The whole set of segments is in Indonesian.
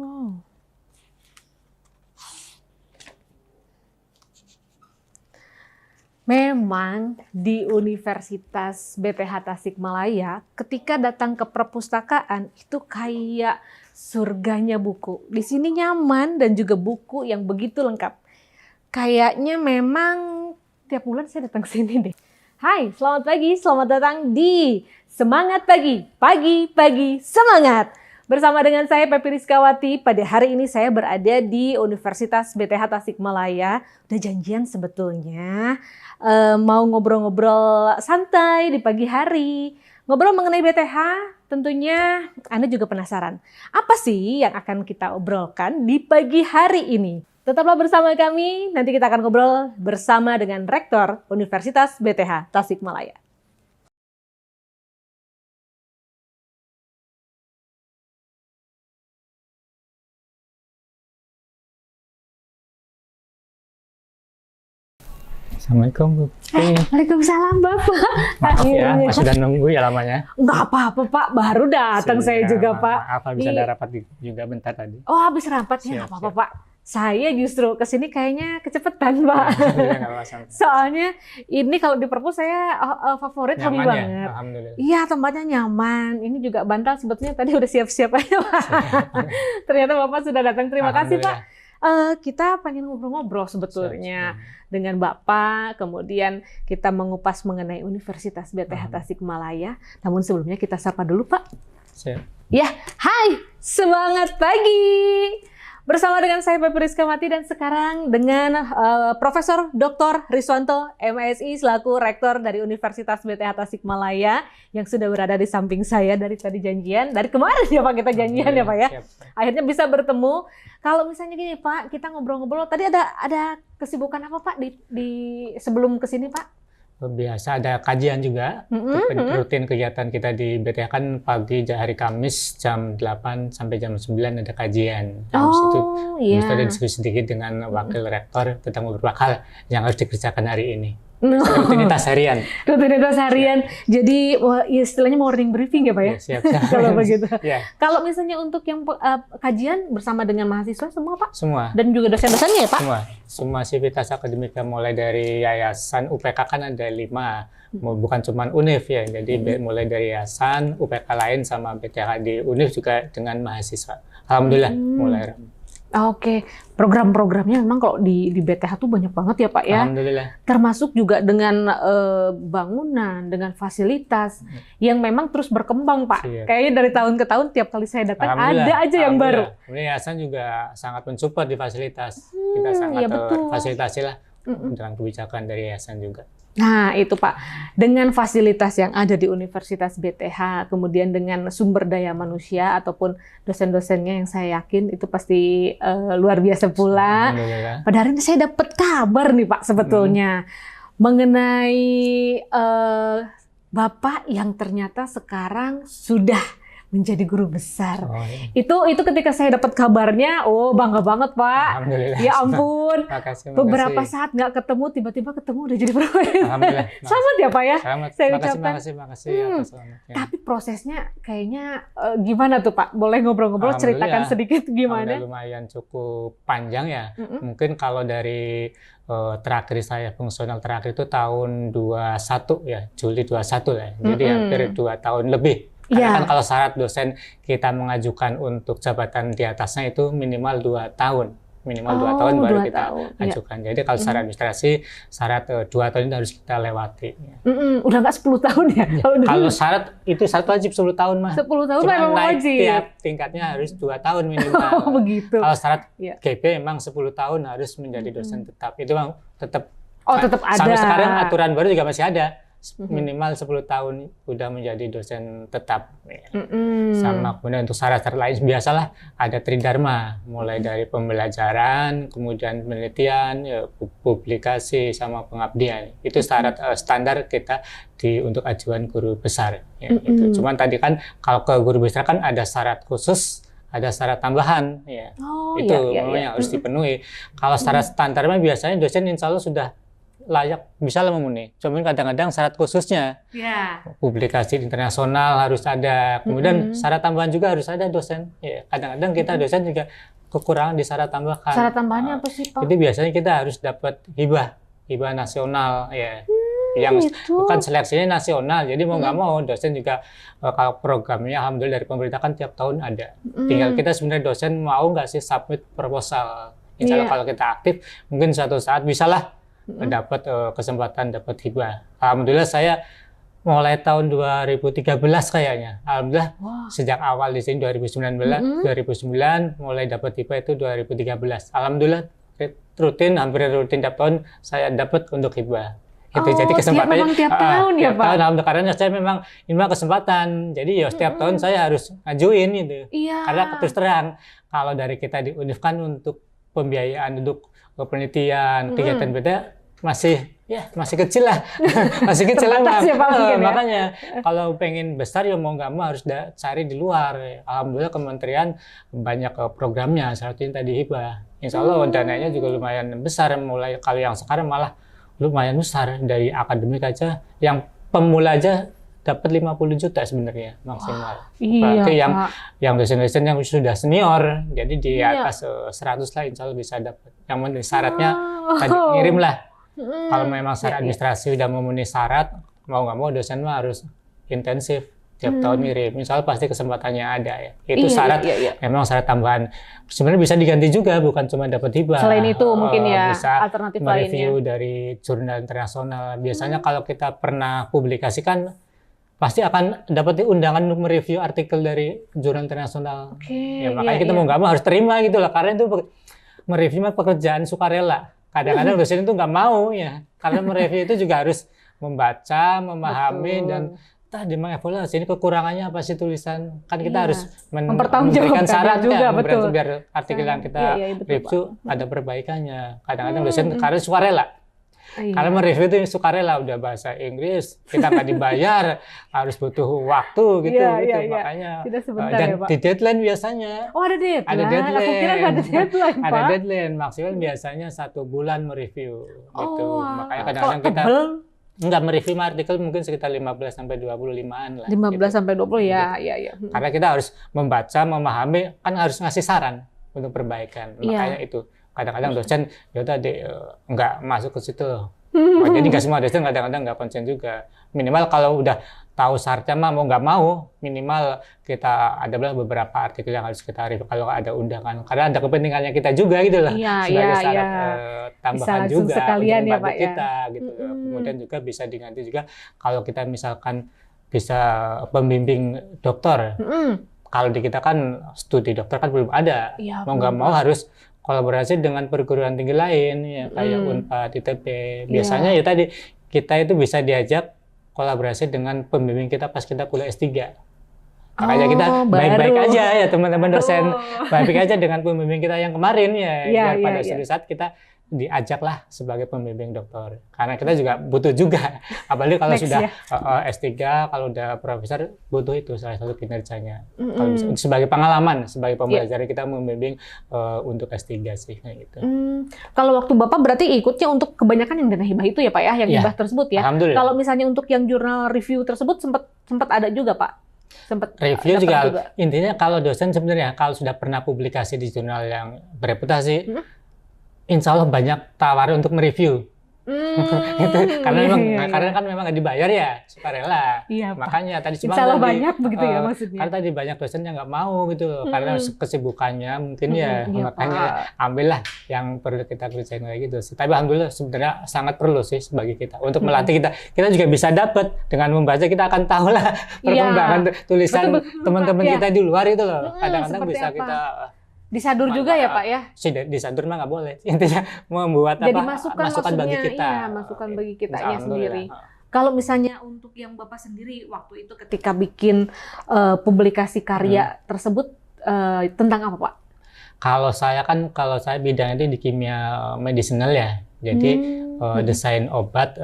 Oh. Memang di Universitas BTH Tasikmalaya, ketika datang ke perpustakaan itu kayak surganya buku. Di sini nyaman dan juga buku yang begitu lengkap. Kayaknya memang tiap bulan saya datang ke sini deh. Hai, selamat pagi, selamat datang di Semangat Pagi, pagi-pagi semangat. Bersama dengan saya Pepi Rizkawati, pada hari ini saya berada di Universitas BTH Tasikmalaya. Udah janjian sebetulnya mau ngobrol-ngobrol santai di pagi hari. Ngobrol mengenai BTH, tentunya Anda juga penasaran. Apa sih yang akan kita obrolkan di pagi hari ini? Tetaplah bersama kami, nanti kita akan ngobrol bersama dengan Rektor Universitas BTH Tasikmalaya. Assalamualaikum Bu. Waalaikumsalam Bapak. Maaf ya, sudah nunggu ya lamanya. Enggak apa-apa Pak, baru datang saya juga Pak. Apa bisa ada rapat juga bentar tadi? Oh habis rapat ya, nggak apa-apa Pak. Saya justru kesini kayaknya kecepetan Pak. Soalnya ini kalau di perpus saya favorit, hobi banget. Ya? Alhamdulillah. Iya, tempatnya nyaman. Ini juga bantal sebetulnya tadi udah siap-siap aja Pak. Ternyata Bapak sudah datang. Terima kasih Pak. Kita pengen ngobrol-ngobrol sebetulnya dengan Bapak, kemudian kita mengupas mengenai Universitas BTH Tasikmalaya. Namun sebelumnya kita sapa dulu Pak. Siap. Ya, hai, semangat pagi. Bersama dengan saya Pepi Rizkawati dan sekarang dengan Profesor Dr. Riswanto MSI selaku Rektor dari Universitas BTH Tasikmalaya yang sudah berada di samping saya dari tadi janjian. Dari kemarin ya Pak kita janjian ya Pak ya. Siap. Akhirnya bisa bertemu. Kalau misalnya gini Pak, kita ngobrol-ngobrol. Tadi ada kesibukan apa Pak di sebelum kesini Pak? Biasa ada kajian juga. Rutin kegiatan kita di BTH kan pagi hari Kamis jam 8 sampai jam 9 ada kajian. Habis itu ada diskusi sedikit dengan Wakil Rektor tentang beberapa hal yang harus dikerjakan hari ini. Rutinitas harian. Rutinitas harian. Ya. Jadi istilahnya morning briefing ya Pak ya? Siap. Kalau begitu. Ya. Kalau misalnya untuk yang kajian bersama dengan mahasiswa semua Pak? Semua. Dan juga dosen-dosennya ya Pak? Semua sivitas akademika mulai dari yayasan UPK kan ada 5. Bukan cuma UNIF ya. Jadi mulai dari yayasan, UPK lain sama BTH di UNIF juga dengan mahasiswa. Alhamdulillah mulai ramai. Oke, program-programnya memang kalau di BTH tuh banyak banget ya Pak ya. Alhamdulillah. Termasuk juga dengan bangunan, dengan fasilitas yang memang terus berkembang Pak. Siap. Kayaknya dari tahun ke tahun tiap kali saya datang ada aja yang baru. Yayasan juga sangat mensupport di fasilitas. Kita sangat fasilitasi lah dengan kebijakan dari yayasan juga. Nah itu Pak, dengan fasilitas yang ada di Universitas BTH, kemudian dengan sumber daya manusia ataupun dosen-dosennya yang saya yakin itu pasti luar biasa pula. Pada hari ini saya dapat kabar nih Pak sebetulnya mengenai Bapak yang ternyata sekarang sudah menjadi guru besar. Itu ketika saya dapat kabarnya, bangga banget Pak. Alhamdulillah. Ya ampun. Makasih. Beberapa saat nggak ketemu, tiba-tiba ketemu udah jadi profesor. Alhamdulillah. Selamat ya Pak ya. Selamat. Saya ucapkan. Makasih atas selamatnya. Tapi prosesnya kayaknya gimana tuh Pak? Boleh ngobrol-ngobrol, ceritakan sedikit gimana? Lumayan cukup panjang ya. Mungkin kalau dari terakhir saya fungsional terakhir itu tahun 21 ya, Juli 21 ya. Jadi hampir 2 tahun lebih. Karena kan kalau syarat dosen kita mengajukan untuk jabatan di atasnya itu minimal 2 tahun. Minimal 2 tahun baru kita ajukan. Jadi kalau secara administrasi, syarat 2 tahun itu harus kita lewati. Udah nggak 10 tahun ya? Kalau syarat itu syarat wajib 10 tahun mah. 10 tahun memang wajib. Tiap tingkatnya harus 2 tahun minimal. Begitu. Kalau syarat GP memang 10 tahun harus menjadi dosen tetap. Itu memang tetap tetap ada. Sampai sekarang aturan baru juga masih ada. Minimal 10 tahun udah menjadi dosen tetap. Sama kemudian untuk syarat-syarat lain biasalah ada tridharma, mulai dari pembelajaran, kemudian penelitian, publikasi sama pengabdian. Itu syarat standar kita untuk ajuan guru besar. Itu. Cuman tadi kan kalau ke guru besar kan ada syarat khusus, ada syarat tambahan ya. Itu yang harus dipenuhi. Kalau syarat standarnya biasanya dosen insya Allah sudah layak, bisa lah memenuhi. Cuman kadang-kadang syarat khususnya, publikasi internasional harus ada. Kemudian syarat tambahan juga harus ada dosen. Ya, kadang-kadang kita dosen juga kekurangan di syarat tambahan. Syarat tambahannya apa sih, Pak? Jadi biasanya kita harus dapat hibah nasional, ya. Yang bukan seleksinya nasional, jadi mau nggak mau dosen juga kalau programnya alhamdulillah dari pemerintah kan tiap tahun ada. Tinggal kita sebenarnya dosen mau nggak sih submit proposal. Insya Allah kalau kita aktif mungkin suatu saat bisalah dapat kesempatan dapat hibah. Alhamdulillah saya mulai tahun 2013 kayaknya. Alhamdulillah sejak awal di sini 2009 mulai dapat hibah itu 2013. Alhamdulillah hampir rutin tiap tahun saya dapat untuk hibah. Itu jadi kesempatannya tiap tahun ya Pak? Tahun, karena saya memang ini kesempatan, jadi ya setiap tahun saya harus ngajuin itu. Karena terus terang kalau dari kita di Univ kan untuk pembiayaan untuk penelitian kegiatan beda masih kecil lah. Masih kecil lah. Makanya kalau pengen besar ya mau nggak mau harus cari di luar. Alhamdulillah kementerian banyak programnya, salah satunya tadi hibah. Insya Allah dananya juga lumayan besar, mulai kalau yang sekarang malah lumayan besar. Dari akademik aja yang pemula aja dapat 50 juta sebenarnya maksimal. Berarti yang dosen-dosen yang sudah senior, jadi di atas 100 lah insya Allah bisa dapat. Yang penting syaratnya tadi ngirim lah. Kalau memang syarat administrasi udah memenuhi syarat, mau nggak mau dosen mah harus intensif. Tiap tahun ngirim, insya Allah pasti kesempatannya ada ya. Itu syarat, memang syarat tambahan. Sebenarnya bisa diganti juga, bukan cuma dapat hibah. Selain itu mungkin ya bisa alternatif mereview lainnya. dari jurnal internasional. Biasanya kalau kita pernah publikasikan, pasti akan dapat undangan untuk mereview artikel dari jurnal internasional. Ya, makanya kita mau nggak mau harus terima gitu lah, karena itu mereview mah pekerjaan sukarela. Kadang-kadang dosen itu nggak mau ya, karena mereview itu juga harus membaca, memahami dan tadi mengevaluasi ini kekurangannya apa sih tulisan, kan kita harus memberikan saran juga, biar artikel yang kita review ada perbaikannya. Kadang-kadang dosen karena sukarela, karena mereview itu sukarela, udah bahasa Inggris kita nggak dibayar, harus butuh waktu gitu, makanya dan di deadline biasanya. Ada deadline. Ada deadline. Aku kira nggak ada deadline, Pak. Ada deadline, maksimal biasanya 1 bulan mereview gitu. Makanya kadang-kadang kita nggak mereview artikel mungkin sekitar 15 sampai 25-an lah. 15 gitu. Sampai 20 ya. Karena kita harus membaca, memahami, kan harus ngasih saran untuk perbaikan. Makanya itu kadang-kadang dosen ya tadi nggak masuk ke situ. Jadi nggak semua dosen kadang-kadang nggak konsen juga. Minimal kalau udah tahu syaratnya mau nggak mau, minimal kita ada beberapa artikel yang harus kita review kalau ada undangan. Karena ada kepentingannya kita juga gitu loh. Sebagai syarat tambahan juga sekalian untuk membantu ya, Pak, kita gitu. Kemudian juga bisa diganti juga kalau kita misalkan bisa pembimbing dokter. Kalau di kita kan studi dokter kan belum ada. Mau nggak mau harus kolaborasi dengan perguruan tinggi lain ya kayak Unpad, ITB. Biasanya ya tadi kita itu bisa diajak kolaborasi dengan pembimbing kita pas kita kuliah S3. Makanya kita baik-baik aja ya teman-teman dosen, baik-baik aja dengan pembimbing kita yang kemarin ya, biar pada suatu saat kita diajaklah sebagai pembimbing dokter. Karena kita juga butuh juga, apalagi kalau sudah S3, kalau udah profesor butuh itu salah satu kinerjanya. Kalau sebagai pengalaman, sebagai pembelajar kita membimbing untuk S3 sih gitu. Kalau waktu Bapak berarti ikutnya untuk kebanyakan yang dana hibah itu ya Pak ya, yang hibah tersebut ya. Kalau misalnya untuk yang jurnal review tersebut sempat ada juga Pak. Sempat review juga. Intinya kalau dosen sebenarnya kalau sudah pernah publikasi di jurnal yang bereputasi, insya Allah banyak tawaran untuk mereview. Gitu. Karena kan memang nggak dibayar ya, sukarela. Makanya tadi insya Allah banyak begitu ya maksudnya. Karena tadi banyak dosen yang nggak mau gitu, karena kesibukannya mungkin makanya ambillah yang perlu kita kerjain kayak gitu. Tapi alhamdulillah sebenarnya sangat perlu sih bagi kita untuk melatih kita. Kita juga bisa dapat dengan membaca, kita akan tahu lah perkembangan tulisan teman-teman kita di luar itu loh. Kadang-kadang bisa kita disadur juga ya Pak ya? Disadur mah nggak boleh. Intinya membuat jadi masukan bagi kita. Masukan bagi kitanya sendiri. Kalau misalnya untuk yang Bapak sendiri waktu itu ketika bikin publikasi karya tersebut tentang apa Pak? Kalau saya bidangnya itu di kimia medicinal ya. Jadi desain obat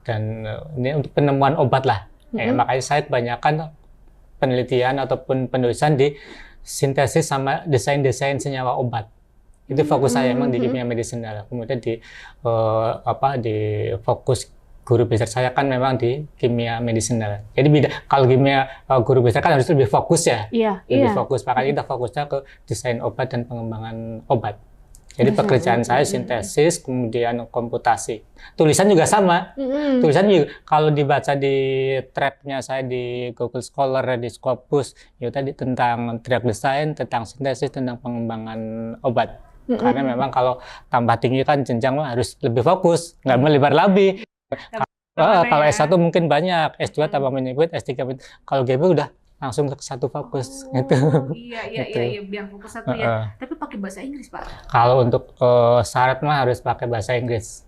dan ini untuk penemuan obat lah. Makanya saya kebanyakan penelitian ataupun penulisan di sintesis sama desain-desain senyawa obat. Itu fokus saya emang di kimia medisinal. Kemudian di fokus guru besar saya kan memang di kimia medisinal. Jadi kalau kimia guru besar kan harus lebih fokus ya. Lebih fokus. Makanya kita fokusnya ke desain obat dan pengembangan obat. Jadi pekerjaan saya sintesis, kemudian komputasi. Tulisan juga sama. Tulisan juga kalau dibaca di tracknya saya di Google Scholar, di Scopus, ya tadi tentang drug design, tentang sintesis, tentang pengembangan obat. Karena memang kalau tambah tinggi kan jenjang harus lebih fokus, nggak melebar lebih. Kalau S1 mungkin banyak, S2 tambah menyebut, S3 kalau GB udah langsung ke satu fokus gitu. Iya, biar fokus satu ya. Tapi pakai bahasa Inggris, Pak. Kalau untuk syarat mah harus pakai bahasa Inggris.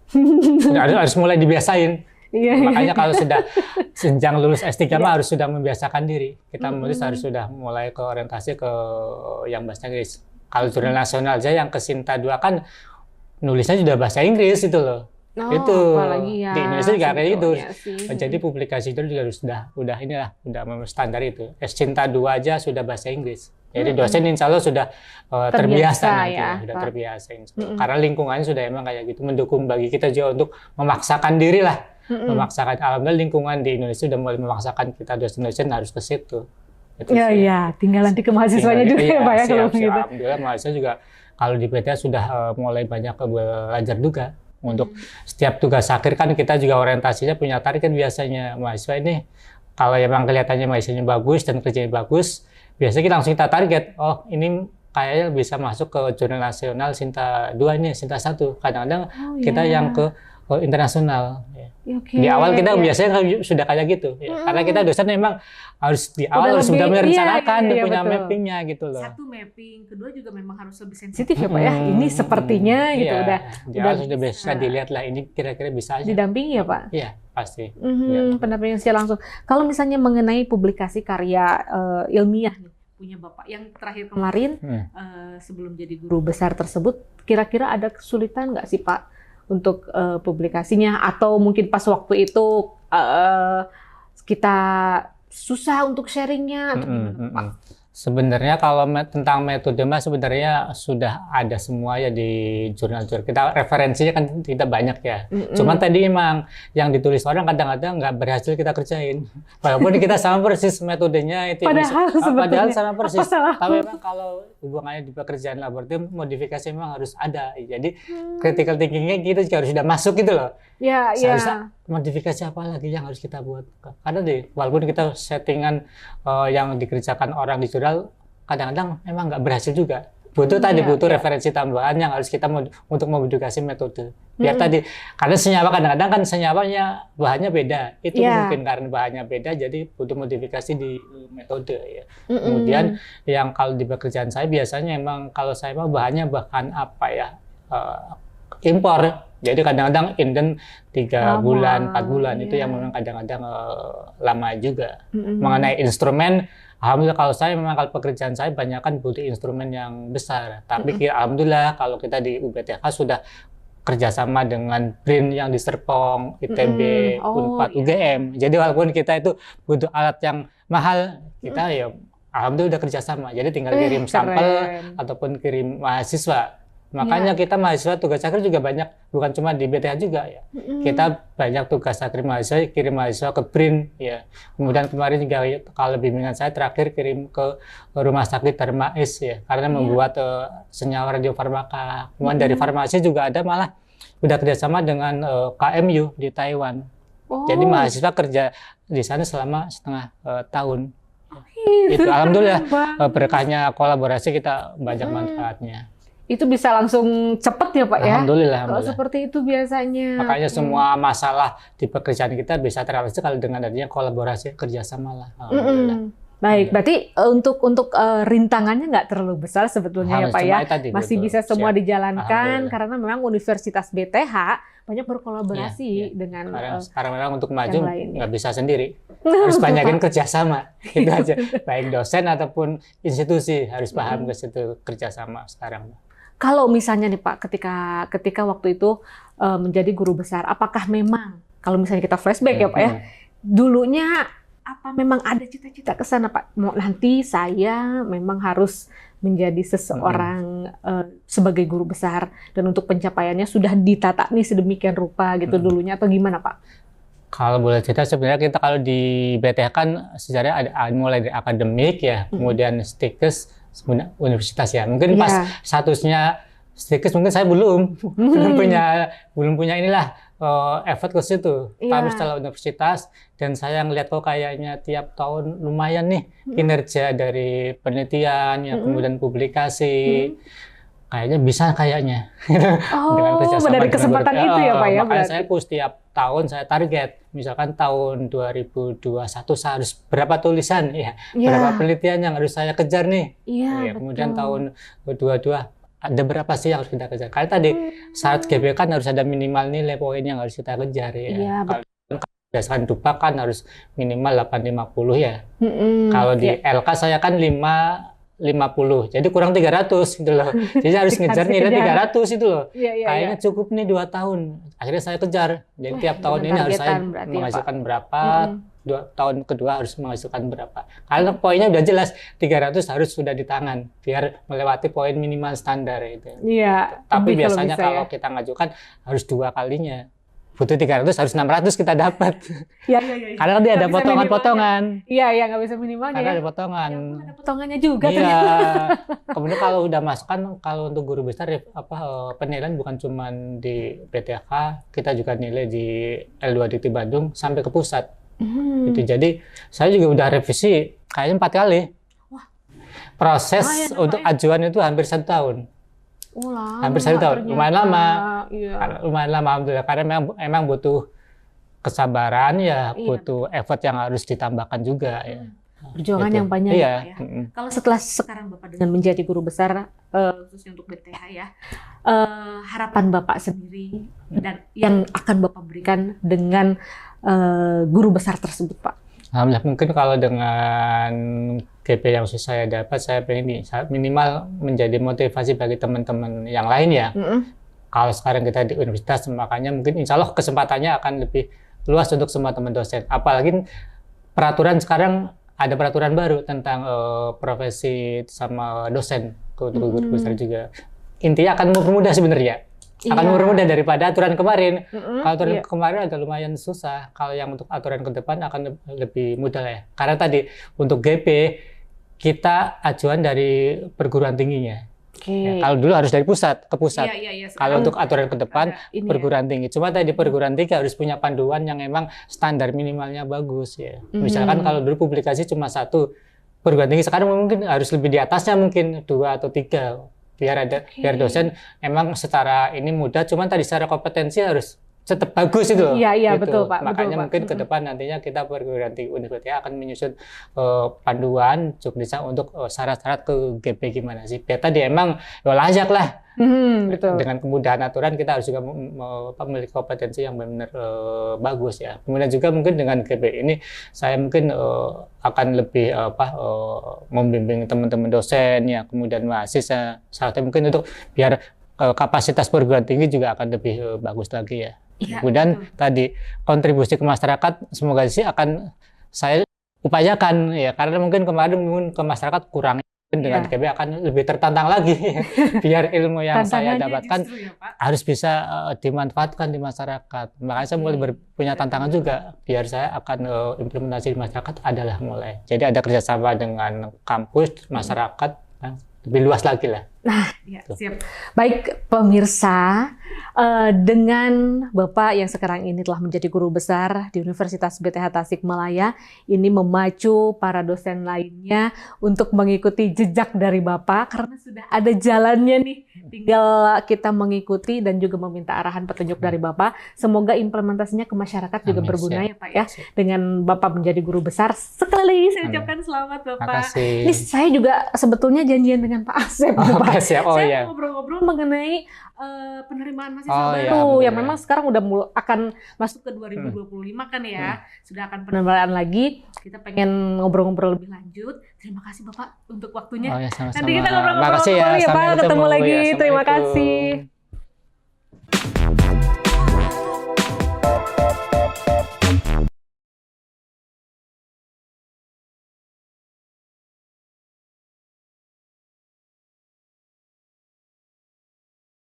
harus mulai dibiasain. Makanya kalau sudah jenjang lulus S3 mah harus sudah membiasakan diri. Kita menulis harus sudah mulai ke orientasi ke yang bahasa Inggris. Kalau jurnal nasional aja yang ke Sinta 2 kan nulisnya sudah bahasa Inggris itu loh. Itu ya, di Indonesia juga kayak gitu. Jadi publikasi itu juga udah standar itu. Sinta 2 aja sudah bahasa Inggris. Jadi dosen insya Allah sudah terbiasa nanti, sudah terbiasa. Karena lingkungannya sudah emang kayak gitu, mendukung bagi kita juga untuk memaksakan diri lah. Memaksakan, alhamdulillah lingkungan di Indonesia sudah mulai memaksakan kita dosen-dosen harus ke situ. Iya, tinggal nanti ke mahasiswanya juga ya Pak ya kalau begitu. Alhamdulillah mahasiswa juga kalau di PTA sudah mulai banyak belajar juga. Untuk setiap tugas akhir kan kita juga orientasinya punya target biasanya. Mahasiswa ini kalau emang kelihatannya mahasiswanya bagus dan kerjanya bagus, biasanya kita langsung kita target. Oh ini kayaknya bisa masuk ke jurnal nasional Sinta 2 ini, Sinta 1. Kadang-kadang kita yang ke internasional. Di awal kita biasanya sudah kayak gitu. Karena kita dosen memang harus di awal harus sudah merencanakan punya mappingnya gitu loh. Satu mapping, kedua juga memang harus lebih sensitif ya Pak ya. Ini sepertinya gitu udah bisa dilihat lah ini kira-kira bisa aja. Didampingi ya Pak? Iya pasti. Pendampingan secara langsung. Kalau misalnya mengenai publikasi karya ilmiah nih, punya Bapak yang terakhir kemarin sebelum jadi guru besar tersebut, kira-kira ada kesulitan nggak sih Pak untuk publikasinya, atau mungkin pas waktu itu kita susah untuk sharingnya atau gimana Pak? Sebenarnya kalau tentang metode mah sebenarnya sudah ada semua ya di jurnal-jurnal. Kita referensinya kan kita banyak ya. Cuman tadi emang yang ditulis orang kadang-kadang nggak berhasil kita kerjain. Walaupun kita sama persis metodenya itu. Padahal sama persis. Tapi memang kalau hubungannya di pekerjaan laboratorium modifikasi memang harus ada. Jadi critical thinking-nya kita juga harus sudah masuk gitu loh. Seharusnya modifikasi apa lagi yang harus kita buat? Karena walaupun kita settingan yang dikerjakan orang di jurnal, kadang-kadang memang nggak berhasil juga. Butuh referensi tambahan yang harus kita untuk memodifikasi metode. Biar tadi, karena senyawa kadang-kadang kan senyawanya bahannya beda. Itu mungkin karena bahannya beda, jadi butuh modifikasi di metode ya. Kemudian yang kalau di pekerjaan saya biasanya emang kalau saya mah bahannya bahan apa ya? Impor. Jadi kadang-kadang inden 3 bulan, 4 bulan itu yang memang kadang-kadang lama juga. Mengenai instrumen, alhamdulillah kalau saya memang kalau pekerjaan saya banyak kan butuh instrumen yang besar. Tapi alhamdulillah kalau kita di UBTH sudah kerjasama dengan BRIN yang di Serpong, ITB, Unpad, UGM. Jadi walaupun kita itu butuh alat yang mahal, kita ya alhamdulillah udah kerjasama. Jadi tinggal kirim sampel ataupun kirim mahasiswa. Makanya kita mahasiswa tugas akhir juga banyak, bukan cuma di BTH juga ya. Kita banyak tugas akhir mahasiswa, kirim mahasiswa ke BRIN ya. Kemudian kemarin juga kalau bimbingan saya terakhir kirim ke Rumah Sakit Darmais ya, karena membuat senyawa radiofarmaka. Kemudian dari farmasi juga ada malah udah kerjasama dengan KMU di Taiwan. Jadi mahasiswa kerja di sana selama setengah tahun. Itu alhamdulillah berkahnya kolaborasi kita banyak manfaatnya. Itu bisa langsung cepet ya Pak ya? Alhamdulillah. Kalau seperti itu biasanya. Makanya semua masalah di pekerjaan kita bisa teratasi kalau dengan adanya kolaborasi kerjasama lah. Baik, berarti untuk rintangannya nggak terlalu besar sebetulnya ya Pak ya? Masih bisa semua dijalankan karena memang Universitas BTH banyak berkolaborasi dengan sekarang memang untuk maju nggak bisa sendiri. Harus banyakin kerjasama. Itu aja. Baik dosen ataupun institusi harus paham ke situ kerjasama sekarang. Kalau misalnya nih Pak, ketika waktu itu menjadi guru besar, apakah memang kalau misalnya kita flashback ya Pak ya, dulunya apa memang ada cita-cita ke sana Pak? Mau nanti saya memang harus menjadi seseorang sebagai guru besar, dan untuk pencapaiannya sudah ditata nih sedemikian rupa gitu dulunya, atau gimana Pak? Kalau boleh cerita, sebenarnya kita kalau di BTH kan sejarahnya ada mulai dari akademik ya, kemudian stikes, kemudian universitas ya. Mungkin pas statusnya stikes mungkin saya belum punya inilah effort ke situ. Tapi setelah universitas dan saya ngelihat kok kayaknya tiap tahun lumayan nih kinerja dari penelitian ya, kemudian publikasi. Kayaknya bisa kayaknya. Oh, dari kesempatan itu ya Pak ya? Makanya saya setiap tahun saya target, misalkan tahun 2021 saya harus berapa tulisan ya, berapa penelitian yang harus saya kejar nih. Ya, kemudian tahun 2022 ada berapa sih yang harus kita kejar. Karena tadi syarat GP kan harus ada minimal nilai poin yang harus kita kejar ya. Kalau berdasarkan DUPA kan harus minimal 850 ya. Kalau di LK saya kan 50, jadi kurang 300 gitu loh. Jadi harus ngejar nilai 300 itu loh. Kayaknya cukup nih 2 tahun. Akhirnya saya kejar. Jadi tiap tahun ini harus saya menghasilkan berapa, 2 tahun kedua harus menghasilkan berapa. Kalau poinnya udah jelas 300 harus sudah di tangan biar melewati poin minimal standar itu. Tapi biasanya kalau kita ngajukan harus 2 kalinya. Butuh 300 harus 600 kita dapat. Karena dia ada potongan-potongan. Iya, nggak bisa minimalnya. Karena ada potongan. Ada potongannya juga. Iya. Kemudian kalau udah masuk kan, kalau untuk guru besar penilaian bukan cuma di PTH, kita juga nilai di L2 Dikti Bandung sampai ke pusat. Gitu. Jadi saya juga udah revisi kayaknya 4 kali. Proses untuk ajuan itu hampir 1 tahun. Hampir 1 tahun, lumayan lama. Lumayan lama alhamdulillah, karena memang butuh kesabaran ya, butuh effort yang harus ditambahkan juga ya. Perjuangan yang panjang ya. Kalau sekarang Bapak dengan menjadi guru besar, khususnya untuk BTH ya, harapan Bapak sendiri dan yang akan Bapak berikan dengan guru besar tersebut Pak? Alhamdulillah, mungkin kalau dengan GP yang saya dapat, saya pengen minimal menjadi motivasi bagi teman-teman yang lain ya. Kalau sekarang kita di universitas, makanya mungkin insya Allah kesempatannya akan lebih luas untuk semua teman dosen. Apalagi peraturan sekarang, ada peraturan baru tentang profesi sama dosen untuk guru besar juga. Intinya akan mempermudah sebenarnya. Akan mempermudah daripada aturan kemarin. Kalau aturan kemarin agak lumayan susah. Kalau yang untuk aturan ke depan akan lebih mudah ya. Karena tadi untuk GP kita ajuan dari perguruan tingginya. Ya, kalau dulu harus dari pusat ke pusat. Kalau untuk aturan ke depan perguruan tinggi. Cuma tadi perguruan tinggi harus punya panduan yang emang standar minimalnya bagus ya. Misalkan kalau dulu publikasi cuma 1, perguruan tinggi sekarang mungkin harus lebih di atasnya, mungkin 2 atau 3. Biar dosen emang secara ini mudah, cuman tadi secara kompetensi harus tetap bagus itu. Iya, gitu. betul Pak. Makanya betul, mungkin ke depan nantinya kita perguruan tinggi universitas akan menyusun panduan jurnalistik untuk syarat-syarat ke GP gimana sih. Biar tadi emang layak lah. Betul. Dengan kemudahan aturan kita harus juga memiliki kompetensi yang benar bagus ya. Kemudian juga mungkin dengan GP ini saya mungkin akan lebih membimbing teman-teman dosen ya, kemudian mahasiswa. Syaratnya mungkin untuk biar kapasitas perguruan tinggi juga akan lebih bagus lagi ya. Kemudian tadi kontribusi ke masyarakat semoga sih akan saya upayakan ya, karena mungkin kemarin ke masyarakat kurang. Dengan GP akan lebih tertantang lagi biar ilmu yang saya dapatkan harus bisa dimanfaatkan di masyarakat. Makanya saya mulai punya tantangan juga biar saya akan implementasi di masyarakat adalah mulai. Jadi ada kerjasama dengan kampus, masyarakat, lebih luas lagi lah. Nah, ya, siap. Baik pemirsa, dengan Bapak yang sekarang ini telah menjadi guru besar di Universitas BTH Tasikmalaya, ini memacu para dosen lainnya untuk mengikuti jejak dari Bapak karena sudah ada jalannya nih. Tinggal kita mengikuti dan juga meminta arahan petunjuk dari Bapak. Semoga implementasinya ke masyarakat juga berguna ya Pak ya. Dengan Bapak menjadi guru besar, sekali lagi saya ucapkan selamat Bapak. Ini saya juga sebetulnya janjian dengan Pak Asep. Saya ngobrol-ngobrol mengenai penerimaan mahasiswa baru yang memang sekarang udah akan masuk ke 2025 kan ya. Sudah akan penerimaan lagi. Kita pengen ngobrol-ngobrol lebih lanjut. Terima kasih Bapak untuk waktunya. Sama-sama. Nanti kita ngobrol-ngobrol lagi ya Pak. Ketemu lagi. Terima kasih.